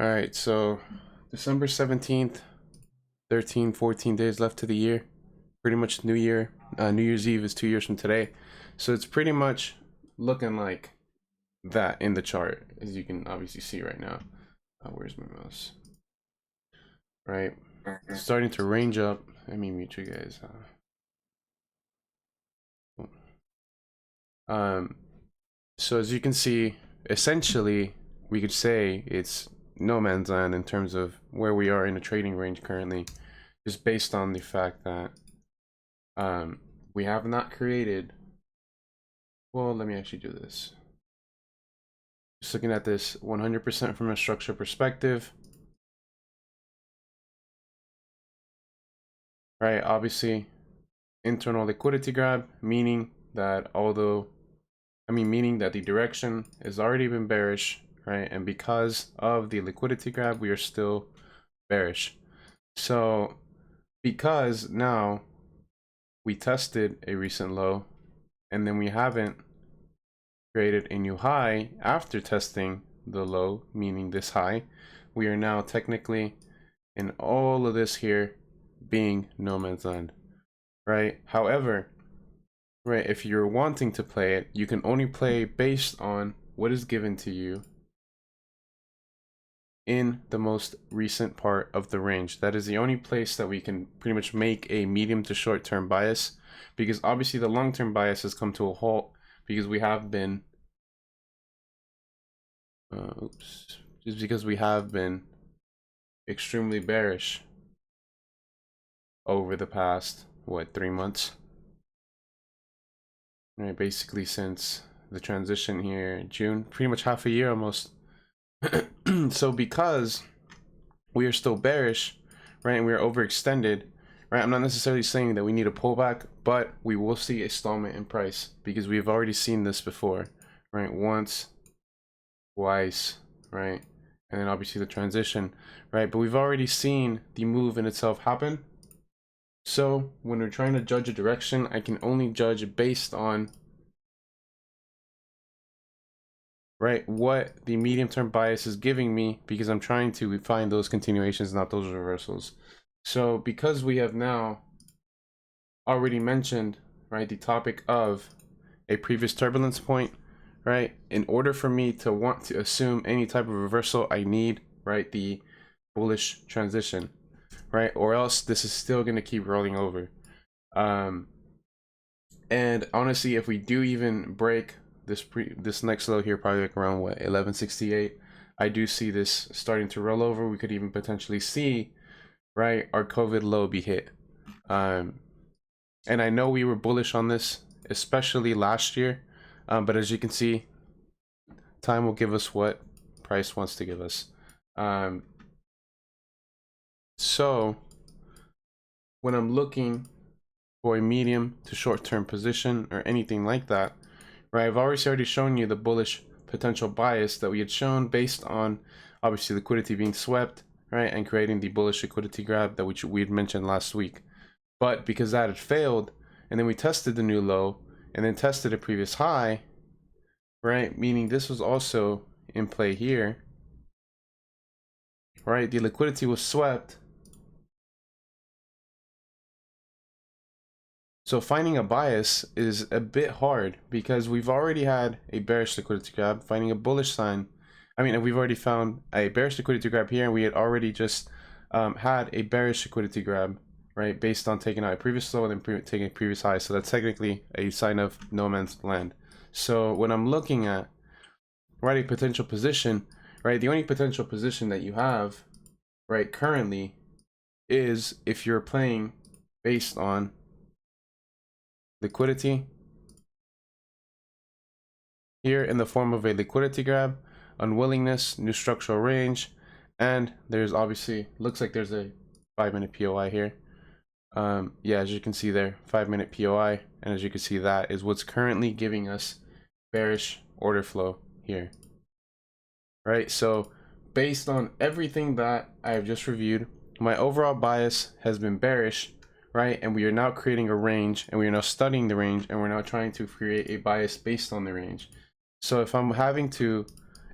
All right, so December 17th, 14 days left to the year. Pretty much New Year. New Year's Eve is 2 years from today. So it's pretty much looking like that in the chart, as you can obviously see right now. Where's my mouse? Right, starting to range up. Let me mute you guys. So as you can see, essentially, we could say it's no man's land in terms of where we are in the trading range currently, just based on the fact that we have not created. Well, let me actually do this. Just looking at this 100% from a structure perspective. Right, obviously, internal liquidity grab, meaning that meaning that the direction has already been bearish, right? And because of the liquidity grab, we are still bearish. So because now we tested a recent low and then we haven't created a new high after testing the low, meaning this high, we are now technically in all of this here being no man's land, right? However, right, if you're wanting to play it, you can only play based on what is given to you in the most recent part of the range. That is the only place that we can pretty much make a medium to short term bias, because obviously the long term bias has come to a halt because we have been just because we have been extremely bearish over the past 3 months, right? Basically since the transition here in June, pretty much half a year almost. So because we are still bearish, right, and we are overextended, right, I'm not necessarily saying that we need a pullback, but we will see a stallment in price because we've already seen this before, right? Once, twice, right, and then obviously the transition, right? But we've already seen the move in itself happen. So when we're trying to judge a direction, I can only judge based on, right, what the medium term bias is giving me, because I'm trying to find those continuations, not those reversals. So because we have now already mentioned, right, the topic of a previous turbulence point, right, in order for me to want to assume any type of reversal, I need, right, the bullish transition, right, or else this is still going to keep rolling over. And honestly, if we do even break this next low here, probably like around 1168, I do see this starting to roll over. We could even potentially see, right, our COVID low be hit. And I know we were bullish on this, especially last year, but as you can see, time will give us what price wants to give us. So when I'm looking for a medium to short-term position or anything like that, right, I've already shown you the bullish potential bias that we had shown based on obviously liquidity being swept, right, and creating the bullish liquidity grab that we had mentioned last week. But because that had failed, and then we tested the new low and then tested a previous high, right, meaning this was also in play here, right, the liquidity was swept. So finding a bias is a bit hard because we've already had a bearish liquidity grab. Finding a bullish sign, we've already found a bearish liquidity grab here, and we had already just had a bearish liquidity grab, right, based on taking out a previous low and then taking a previous high. So that's technically a sign of no man's land. So when I'm looking at, right, a potential position, right, the only potential position that you have, right, currently is if you're playing based on liquidity here in the form of a liquidity grab, unwillingness, new structural range, and there's obviously, looks like there's a 5-minute POI here. Yeah, as you can see there, 5-minute POI, and as you can see, that is what's currently giving us bearish order flow here, right? So based on everything that I have just reviewed, my overall bias has been bearish, right? And we are now creating a range, and we are now studying the range, and we're now trying to create a bias based on the range. So if I'm having to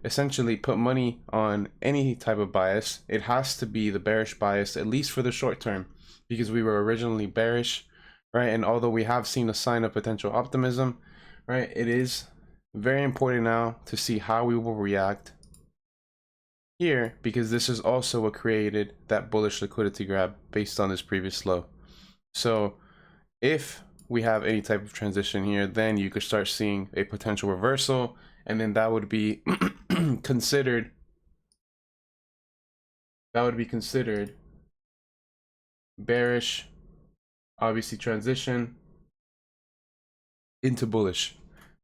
essentially put money on any type of bias, it has to be the bearish bias, at least for the short term, because we were originally bearish, right? And although we have seen a sign of potential optimism, right, it is very important now to see how we will react here, because this is also what created that bullish liquidity grab based on this previous low. So if we have any type of transition here, then you could start seeing a potential reversal, and then that would be considered bearish, obviously transition into bullish,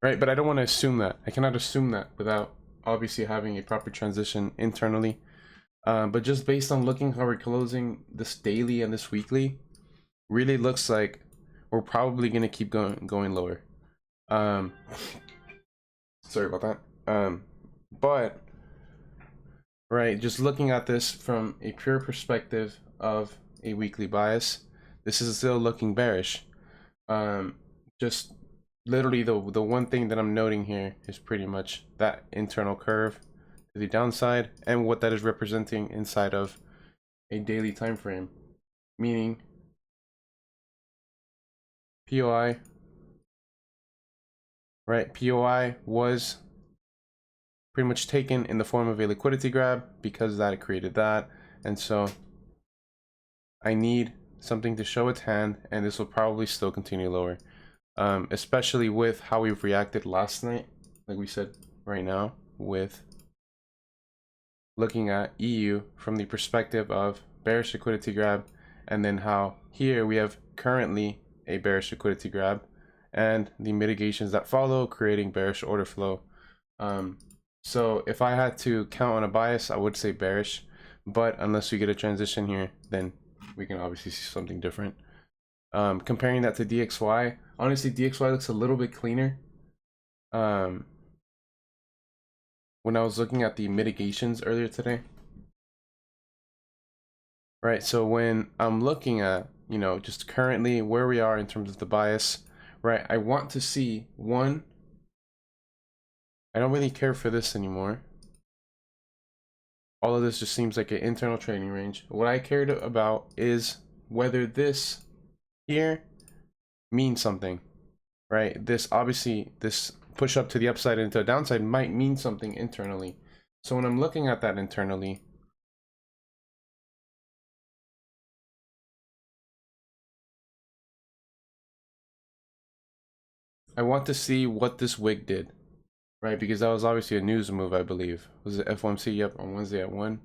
right? But I don't want to assume that. I cannot assume that without obviously having a proper transition internally. But just based on looking how we're closing this daily and this weekly, really looks like we're probably going to keep going lower. Sorry about that. But right, just looking at this from a pure perspective of a weekly bias, this is still looking bearish. Just literally the one thing that I'm noting here is pretty much that internal curve to the downside and what that is representing inside of a daily time frame, meaning POI, right? POI was pretty much taken in the form of a liquidity grab because that created that, and so I need something to show its hand, and this will probably still continue lower, especially with how we've reacted last night, like we said right now, with looking at EU from the perspective of bearish liquidity grab, and then how here we have currently a bearish liquidity grab and the mitigations that follow, creating bearish order flow. So if I had to count on a bias, I would say bearish, but unless we get a transition here, then we can obviously see something different. Comparing that to DXY, honestly, DXY looks a little bit cleaner. When I was looking at the mitigations earlier today, right? So when I'm looking at, you know, just currently where we are in terms of the bias, right? I want to see one, I don't really care for this anymore. All of this just seems like an internal trading range. What I cared about is whether this here means something, right? This obviously, this push up to the upside and to the downside might mean something internally. So when I'm looking at that internally, I want to see what this wick did, right? Because that was obviously a news move, I believe. Was it FOMC? Yep, on Wednesday at 1.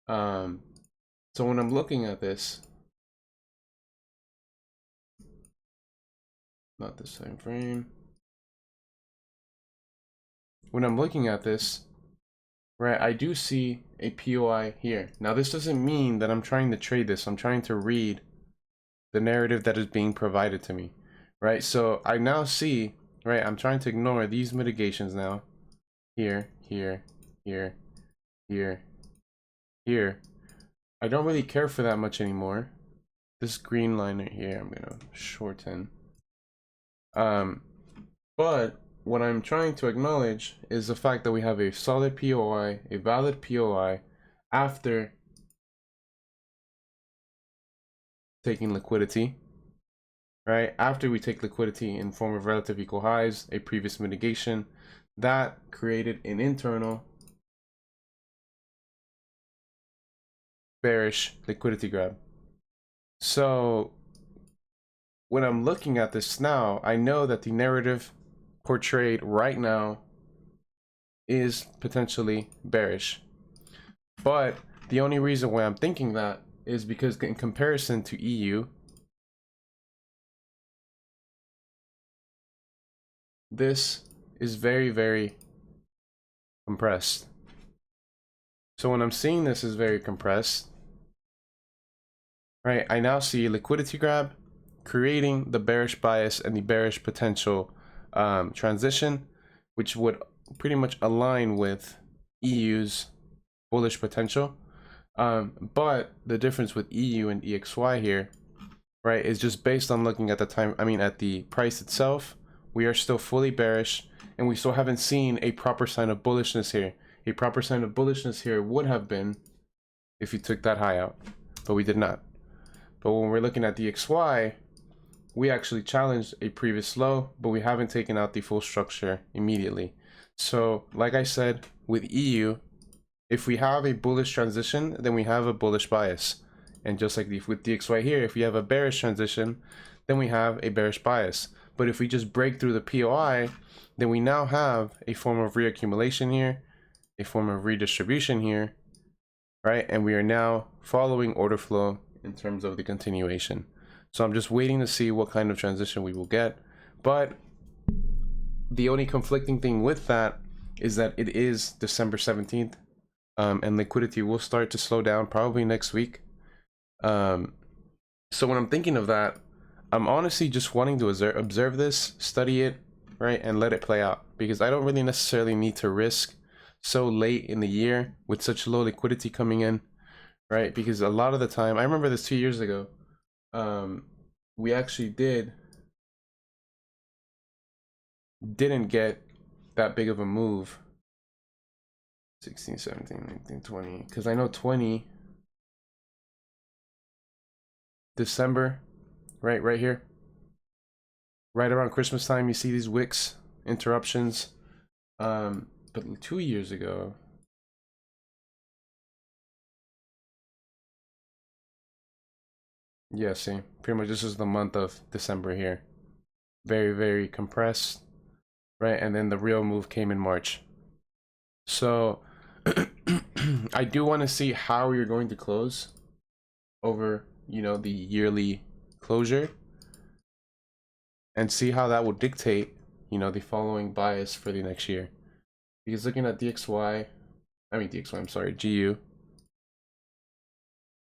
So when I'm looking at this, not this time frame. When I'm looking at this, right, I do see a POI here. Now, this doesn't mean that I'm trying to trade this. I'm trying to read the narrative that is being provided to me, right? So I now see, right, I'm trying to ignore these mitigations now. Here, here, here, here, here. I don't really care for that much anymore. This green line right here, I'm gonna shorten. But what I'm trying to acknowledge is the fact that we have a solid POI, a valid POI, after taking liquidity, right? After we take liquidity in form of relative equal highs, a previous mitigation, that created an internal bearish liquidity grab. So when I'm looking at this now, I know that the narrative portrayed right now is potentially bearish. But the only reason why I'm thinking that is because in comparison to EU, this is very, very compressed. So when I'm seeing this is very compressed, right, I now see liquidity grab creating the bearish bias and the bearish potential transition, which would pretty much align with EU's bullish potential. But the difference with EU and EXY here, right, is just based on looking at the time, I mean at the price itself, we are still fully bearish and we still haven't seen a proper sign of bullishness here. a proper sign of bullishness here would have been if you took that high out, but we did not. But when we're looking at the XY, we actually challenged a previous low, but we haven't taken out the full structure immediately. So like I said, with EU, if we have a bullish transition, then we have a bullish bias. And just like with DXY here, if we have a bearish transition, then we have a bearish bias. But if we just break through the POI, then we now have a form of reaccumulation here, a form of redistribution here, right? And we are now following order flow in terms of the continuation. So I'm just waiting to see what kind of transition we will get. But the only conflicting thing with that is that it is December 17th, and liquidity will start to slow down probably next week. So when I'm thinking of that, I'm honestly just wanting to observe this, study it, right, and let it play out, because I don't really necessarily need to risk so late in the year with such low liquidity coming in, right? Because a lot of the time, I remember this 2 years ago, we actually didn't get that big of a move. 16, 17, 19, 20, because I know 20 December, right here, right around Christmas time, you see these wicks interruptions. But 2 years ago, yeah, see, pretty much this is the month of December here, very, very compressed, right? And then the real move came in March. So I do want to see how you're going to close over, you know, the yearly closure, and see how that will dictate, you know, the following bias for the next year. Because looking at I'm sorry, GU.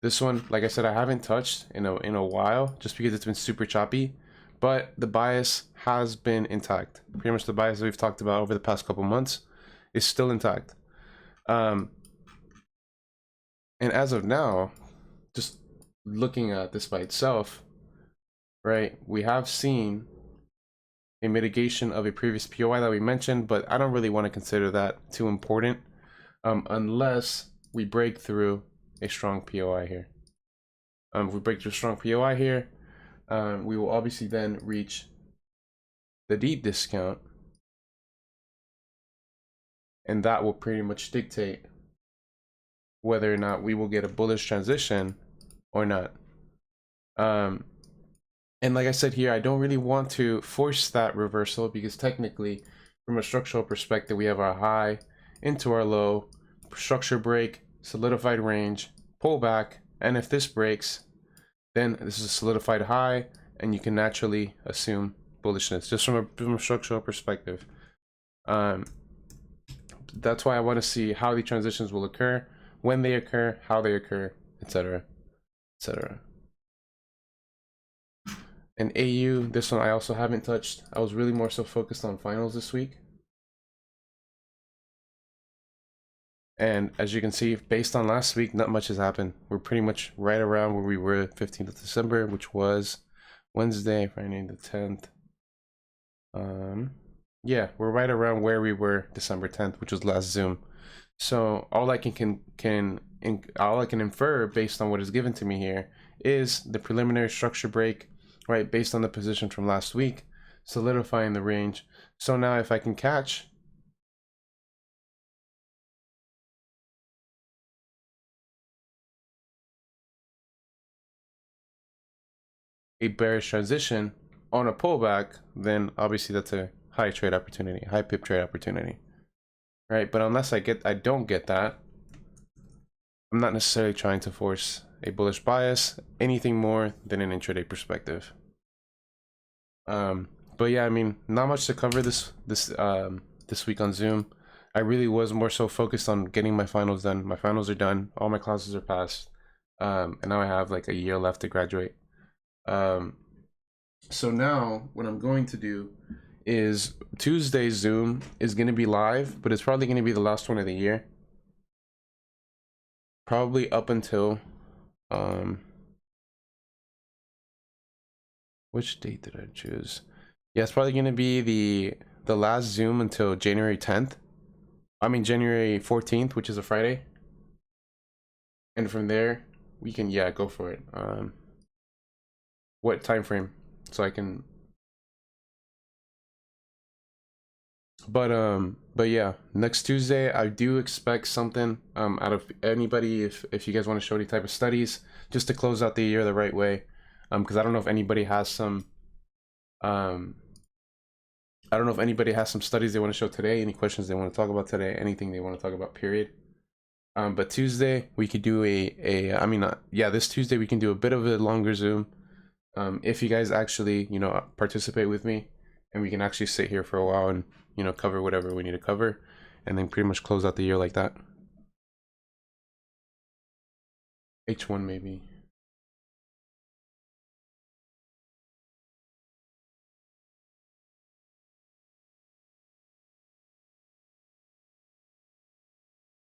This one, like I said, I haven't touched in a while, just because it's been super choppy, but the bias has been intact. Pretty much the bias that we've talked about over the past couple months is still intact. And as of now, just looking at this by itself, right, we have seen a mitigation of a previous POI that we mentioned, but I don't really want to consider that too important unless we break through a strong POI here. If we break through a strong POI here, we will obviously then reach the deep discount, and that will pretty much dictate whether or not we will get a bullish transition or not. And like I said here, I don't really want to force that reversal, because technically from a structural perspective, we have our high into our low, structure break, solidified range, pullback, and if this breaks, then this is a solidified high, and you can naturally assume bullishness just from a structural perspective. That's why I want to see how the transitions will occur, when they occur, how they occur, etc., etc. And AU, this one I also haven't touched. I was really more so focused on finals this week. And as you can see, based on last week, not much has happened. We're pretty much right around where we were 15th of December, which was Wednesday, Friday the 10th. Yeah, we're right around where we were December 10th, which was last Zoom. So all I can infer based on what is given to me here is the preliminary structure break, right, based on the position from last week, solidifying the range. So now if I can catch a bearish transition on a pullback, then obviously that's a high trade opportunity, high pip trade opportunity, right? But unless I don't get that, I'm not necessarily trying to force a bullish bias anything more than an intraday perspective. But yeah, I mean, not much to cover this week on Zoom. I really was more so focused on getting my finals done. My finals are done, all my classes are passed, and now I have like a year left to graduate. So now what I'm going to do is Tuesday's Zoom is going to be live, but it's probably going to be the last one of the year. Probably up until, which date did I choose? Yeah, it's probably going to be the last Zoom until January 10th. I mean January 14th, which is a Friday. And from there, we can, yeah, go for it. What time frame? So I can. But yeah, next Tuesday I do expect something out of anybody if you guys want to show any type of studies just to close out the year the right way. Because I don't know if anybody has some I don't know if anybody has some studies they want to show today, any questions they want to talk about today, anything they want to talk about, period. But Tuesday we could do this Tuesday we can do a bit of a longer Zoom. If you guys actually, participate with me, and we can actually sit here for a while and, cover whatever we need to cover, and then pretty much close out the year like that. H1 maybe.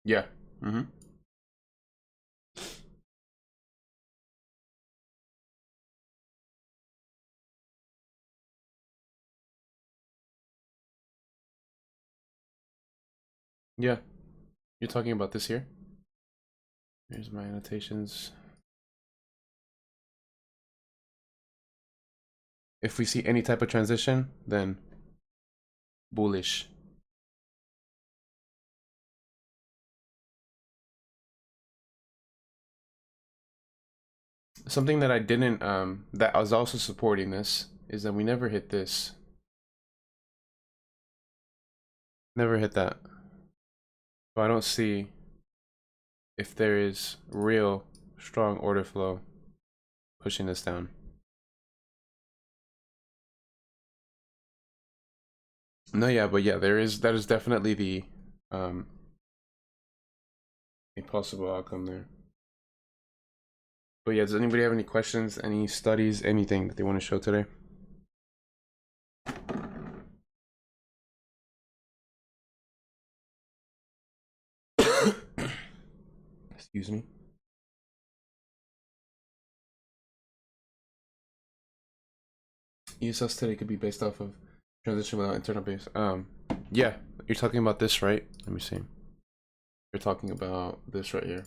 Yeah. Mm-hmm. Yeah. You're talking about this here? Here's my annotations. If we see any type of transition, then bullish. Something that I didn't, that I was also supporting this, is that we never hit this. Never hit that. So I don't see if there is real strong order flow pushing this down. No, yeah, but yeah, that is definitely the a possible outcome there. But yeah, does anybody have any questions, any studies, anything that they want to show today? Excuse me. ESS today could be based off of transition without internal base. Yeah, you're talking about this, right? Let me see. You're talking about this right here.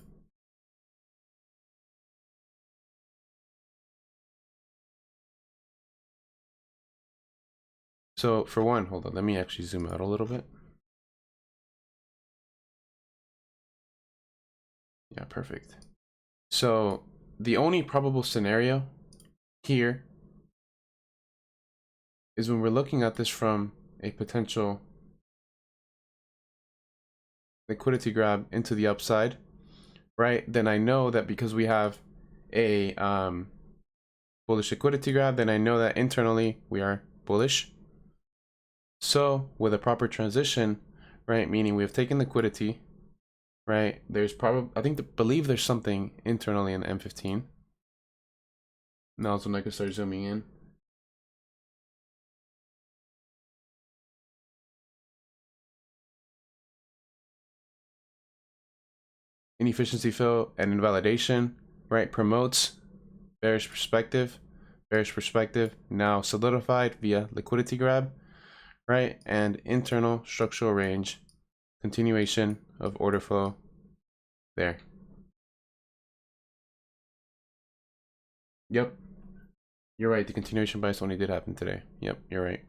So for one, hold on, let me actually zoom out a little bit. Yeah, perfect. So the only probable scenario here is when we're looking at this from a potential liquidity grab into the upside, right? Then I know that because we have a bullish liquidity grab, then I know that internally we are bullish. So with a proper transition, right, meaning we have taken liquidity, right? There's probably, believe there's something internally in the M15. Now it's when I can start zooming in. Inefficiency fill and invalidation, right, promotes bearish perspective. Bearish perspective now solidified via liquidity grab, right? And internal structural range, continuation of order flow there. Yep. You're right. The continuation bias only did happen today. Yep, you're right.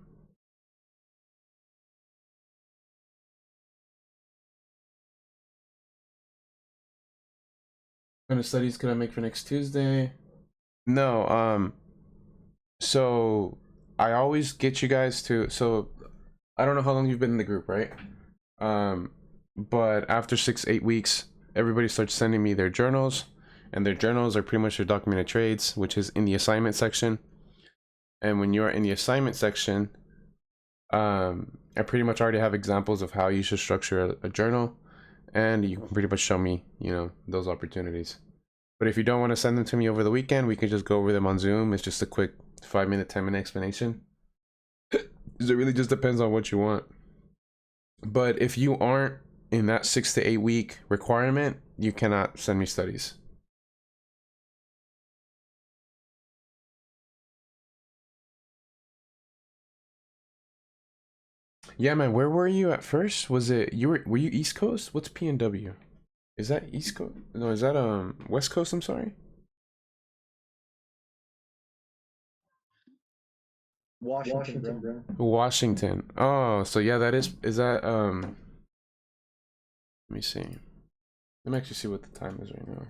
What kind of studies could I make for next Tuesday? No, so I always get you guys to, so I don't know how long you've been in the group, right? But after 6-8 weeks, everybody starts sending me their journals, and their journals are pretty much their documented trades, which is in the assignment section. And when you're in the assignment section, I pretty much already have examples of how you should structure a journal, and you can pretty much show me, those opportunities. But if you don't want to send them to me over the weekend, we can just go over them on Zoom. It's just a quick 5-minute, 10-minute explanation. It really just depends on what you want. But if you aren't in that 6 to 8 week requirement, you cannot send me studies. Yeah, man, where were you at first? Was it were you East Coast? What's PNW? Is that East Coast? No, is that West Coast, I'm sorry? Washington, bro. Washington. Oh, so yeah, that is that let me see. Let me actually see what the time is right now.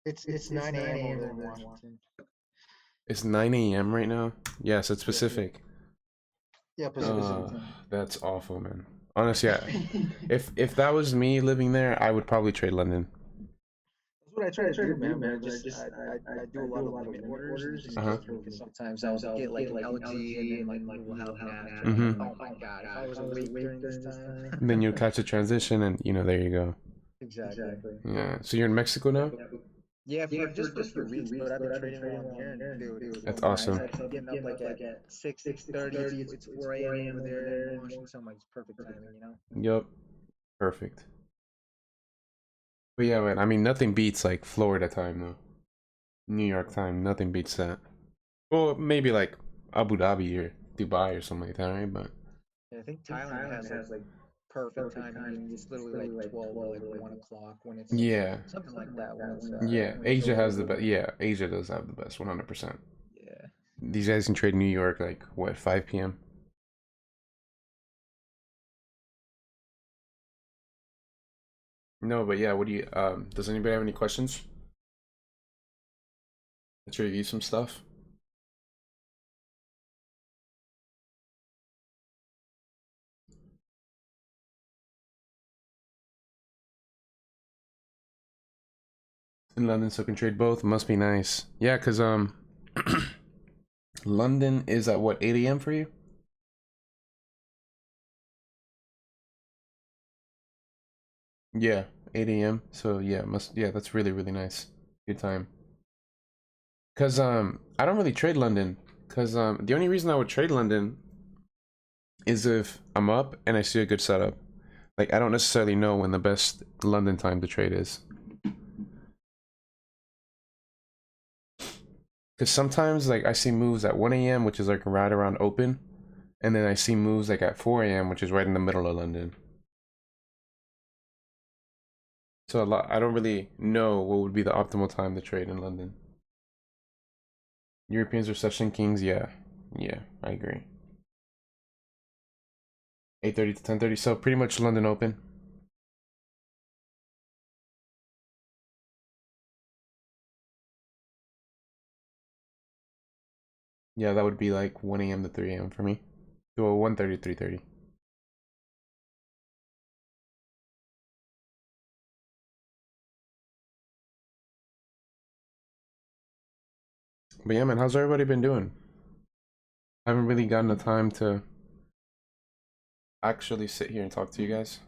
It's 9 a.m. over there in Washington. It's 9 a.m. right now. Yeah, so it's Pacific. Yeah, Pacific. That's awful, man. Honestly, if that was me living there, I would probably trade London. That's what I try to do, man. But I do a lot of limit orders and just because sometimes I'll get like LG and then like we'll have NAV. Oh my god, if I was awake during this time, then you'll catch a transition, and there you go. exactly. Yeah. So you're in Mexico now? Yeah, for just a few weeks, but I've been trading around here, and dude, it's That's so awesome. nice. I've been getting up like at 6:30. It's 4 a.m. over there in Washington, so I'm like, it's perfect timing, you know. Yup. Perfect. But yeah, man. I mean, nothing beats like Florida time though. New York time. Nothing beats that. Well, maybe like Abu Dhabi or Dubai or something like that, right? But Yeah, I think Thailand has like perfect timing. It's literally like 12 or like 1 o'clock when it's yeah, something like that when it's yeah. when it's Asia over has the there. best. Yeah, Asia does have the best, 100%. Yeah. These guys can trade New York like what 5 p.m. No, but yeah. What do you? Does anybody have any questions? Let's review some stuff. In London, so can trade both. Must be nice. Yeah, cause London is at what 8 a.m. for you? Yeah, 8 a.m. So yeah, that's really nice. Good time. Cause I don't really trade London. Cause the only reason I would trade London is if I'm up and I see a good setup. Like I don't necessarily know when the best London time to trade is. Cause sometimes like I see moves at 1 a.m. which is like right around open, and then I see moves like at 4 a.m. which is right in the middle of London. So I don't really know what would be the optimal time to trade in London. Europeans are session kings, yeah. Yeah, I agree. 8:30 to 10:30, so pretty much London open. Yeah, that would be like 1 a.m. to 3 a.m. for me. So 1:30 to 3:30. But yeah, man, how's everybody been doing? I haven't really gotten the time to actually sit here and talk to you guys.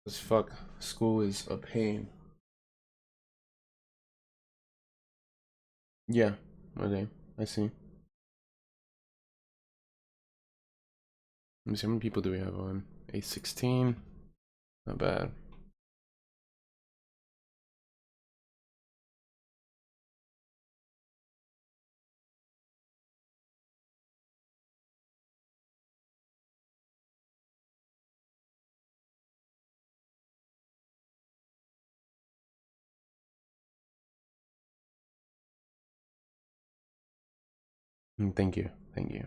Cause fuck, school is a pain. Yeah, okay, I see. Let me see how many people do we have on? 816. Not bad. Thank you. Thank you.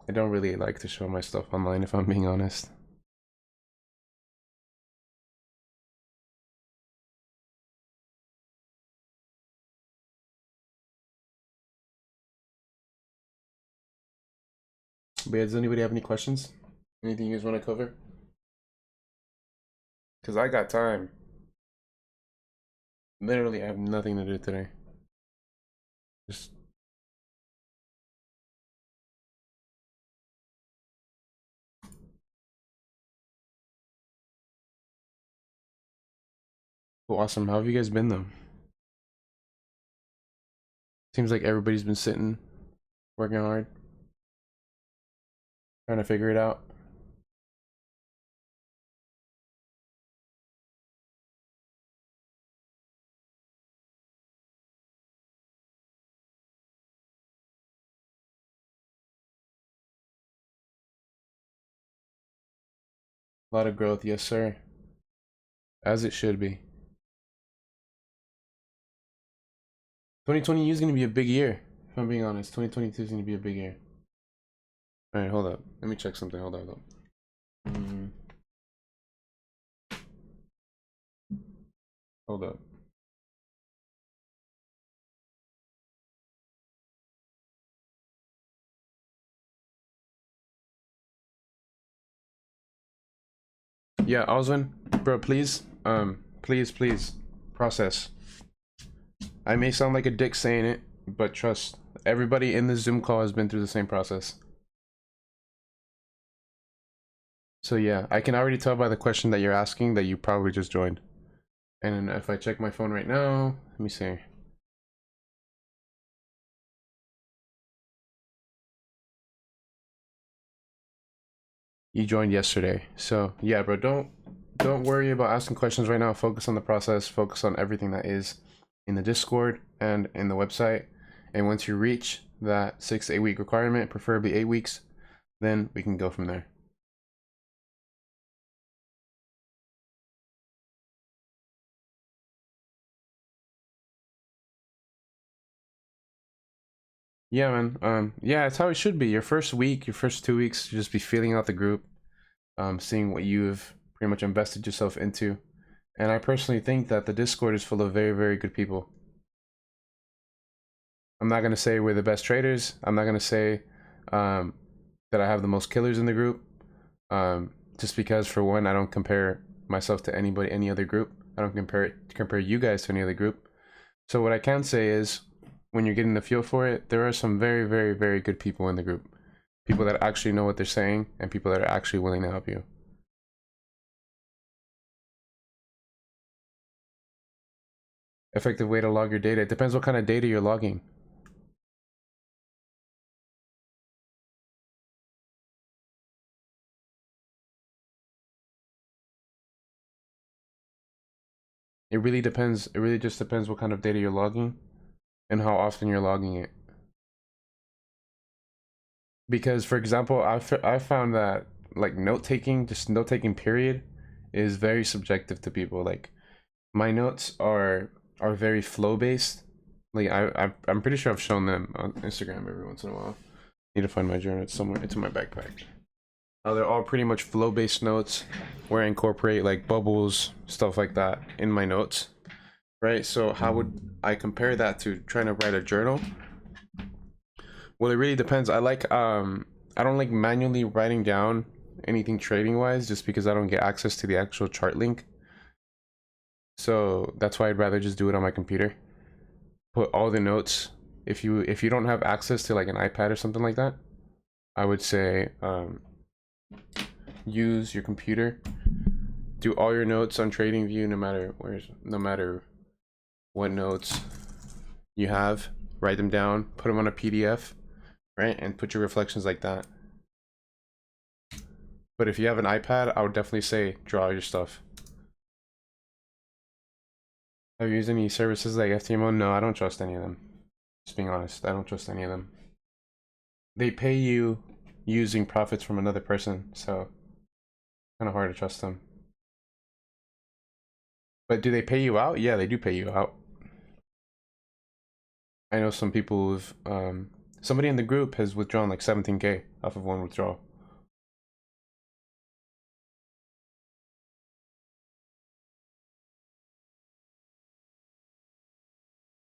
I don't really like to show my stuff online if I'm being honest. But yeah, does anybody have any questions? Anything you guys want to cover? Because I got time. Literally, I have nothing to do today. Just awesome. How have you guys been though? Seems like everybody's been sitting, working hard, trying to figure it out. A lot of growth, yes sir. As it should be. 2020 is going to be a big year, if I'm being honest. 2022 is going to be a big year. Alright, hold up. Let me check something. Hold up. Hold up. Yeah, Oswin, bro, please, please, process. I may sound like a dick saying it, but trust, everybody in this Zoom call has been through the same process. So yeah, I can already tell by the question that you're asking that you probably just joined. And if I check my phone right now, let me see. You joined yesterday. So yeah, bro, don't worry about asking questions right now. Focus on the process, focus on everything that is in the Discord and in the website. And once you reach that 6 to 8 week requirement, preferably 8 weeks, then we can go from there. Yeah, man. Yeah, it's how it should be. Your first week, your first 2 weeks, you just be feeling out the group, seeing what you've pretty much invested yourself into. And I personally think that the Discord is full of very, very good people. I'm not gonna say we're the best traders. I'm not gonna say that I have the most killers in the group. Just because, for one, I don't compare myself to anybody, any other group. I don't compare you guys to any other group. So what I can say is, when you're getting the feel for it, there are some very, very, very good people in the group. People that actually know what they're saying, and people that are actually willing to help you. Effective way to log your data. It depends what kind of data you're logging. It really depends. It really just depends what kind of data you're logging and how often you're logging it. Because, for example, I found that, like, note-taking, just note-taking period, is very subjective to people. Like, my notes are very flow-based. Like, I'm pretty sure I've shown them on Instagram every once in a while. Need to find my journal. It's somewhere. It's in my backpack. They're all pretty much flow-based notes where I incorporate, like, bubbles, stuff like that in my notes, right? So how would I compare that to trying to write a journal? Well, it really depends. I don't like manually writing down anything trading wise, just because I don't get access to the actual chart link. So that's why I'd rather just do it on my computer. Put all the notes. If you don't have access to like an iPad or something like that, I would say use your computer. Do all your notes on TradingView, no matter what notes you have. Write them down, put them on a PDF, right, and put your reflections like that. But if you have an iPad, I would definitely say draw your stuff. Have you used any services like FTMO? No, I don't trust any of them. Just being honest, I don't trust any of them. They pay you using profits from another person, so kind of hard to trust them. But do they pay you out? Yeah, they do pay you out. I know some people who've, somebody in the group has withdrawn like 17K off of one withdrawal.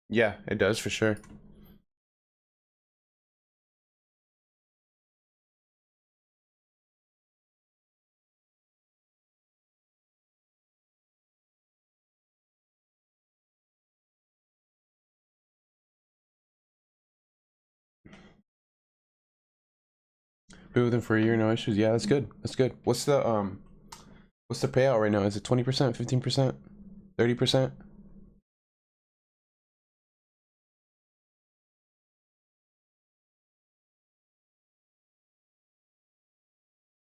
Yeah, it does for sure. Been with them for a year, no issues. Yeah, that's good. That's good. What's the payout right now? Is it 20%, 15%, 30%?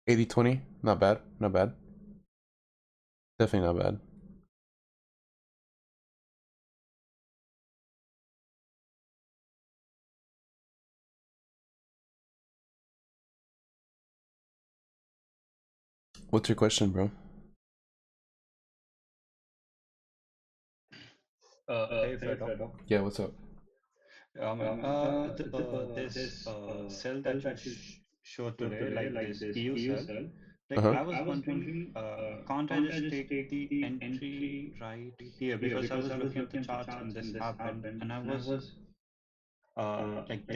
80-20? Not bad. Not bad. Definitely not bad. What's your question, bro? Hey Fredo. Yeah, what's up? This cell that you showed today, like this EU cell, like Uh-huh. I was wondering, can't I just take the entry right here? Because I was looking at the charts when this happened, and I was like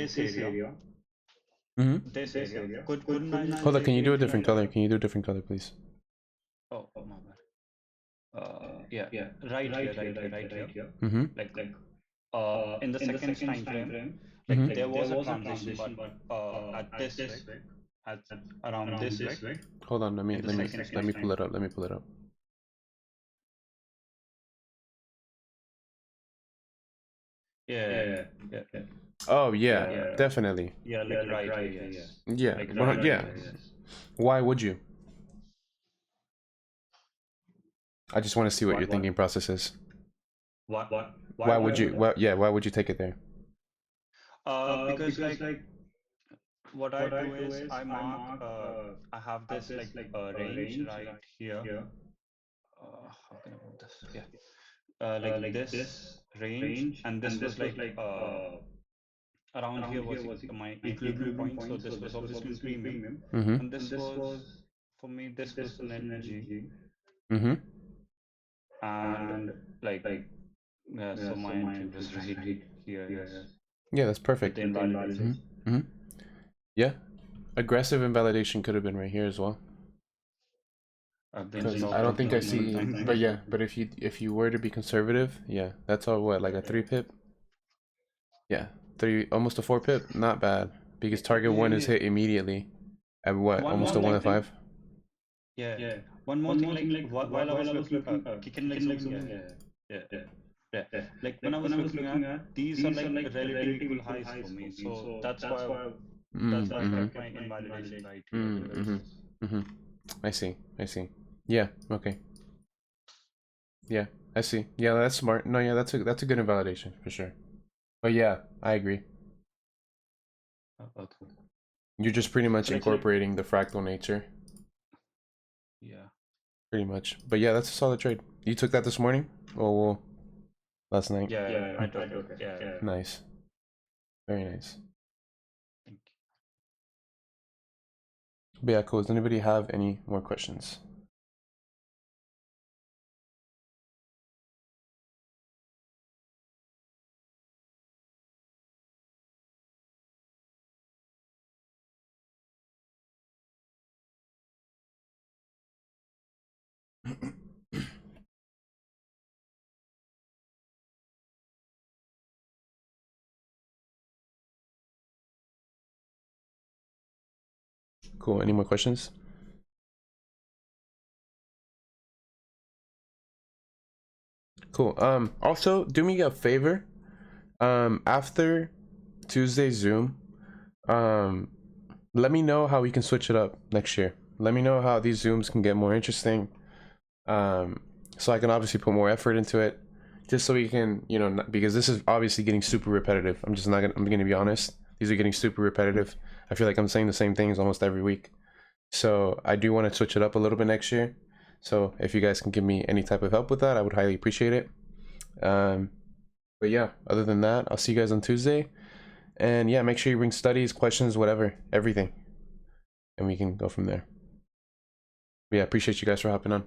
Mm-hmm. this area. Couldn't I just Hold on, take can you the do a entry different here? color? Can you do a different color, please? Oh, my bad. Yeah, right here, right here. Mm-hmm. Like in the seconds time frame, like Mm-hmm. there was a transition, but at this wick, at around this wick, Hold on, let in the me seconds let me time pull it up. Let me pull it up. yeah, yeah, Oh yeah, definitely. yeah, like right here, yes, Yeah, like well, right yeah. here, yes. Why would you? I just want to see what your thinking process is. What? Why would you? Well, yeah, why would you take it there? Because like what I do is I mark, I have this like range right here. How can I put this? Yeah, like this range, and this was like around here was my equilibrium point. So this was obviously in premium, Mm-hmm. and this was for me. This was an LG, Mm-hmm. and like yeah. So my entry was right here. Yes, Yeah, that's with perfect. the invalidation. Mm-hmm. Mm-hmm. Yeah, aggressive invalidation could have been right here as well. I've been Because I stopped don't on think I multiple see, times. but yeah, but if you were to be conservative, yeah, that's all what, like a 3 pip? Yeah, almost a 4 pip, not bad. Because target one is hit immediately at what, One almost more a 1 to thing. 5. Yeah. One more thing, like while I was looking, can like zoom in? Yeah. Yeah. Like when I was looking at, these are like relative equal highs for me. So that's why I kept my invalidation right here because Mm-hmm. I see. Yeah, okay. Yeah, I see. Yeah, that's smart. No, yeah, that's a good invalidation for sure. But yeah, I agree. okay. You're just pretty much incorporating the fractal nature. Yeah. Pretty much. But yeah, that's a solid trade. You took that this morning? Oh, well, last night? Yeah, I took it. Yeah. Nice. Very nice. Thank you. But yeah, cool. Does anybody have any more questions? Cool. Any more questions? Cool. Also, do me a favor. After Tuesday's Zoom, let me know how we can switch it up next year. Let me know how these Zooms can get more interesting. So I can obviously put more effort into it, just so we can, you know, because this is obviously getting super repetitive. I'm gonna be honest. These are getting super repetitive. I feel like I'm saying the same things almost every week. So I do want to switch it up a little bit next year. So if you guys can give me any type of help with that, I would highly appreciate it. But yeah, other than that, I'll see you guys on Tuesday. And yeah, make sure you bring studies, questions, whatever, everything. And we can go from there. But yeah, appreciate you guys for hopping on.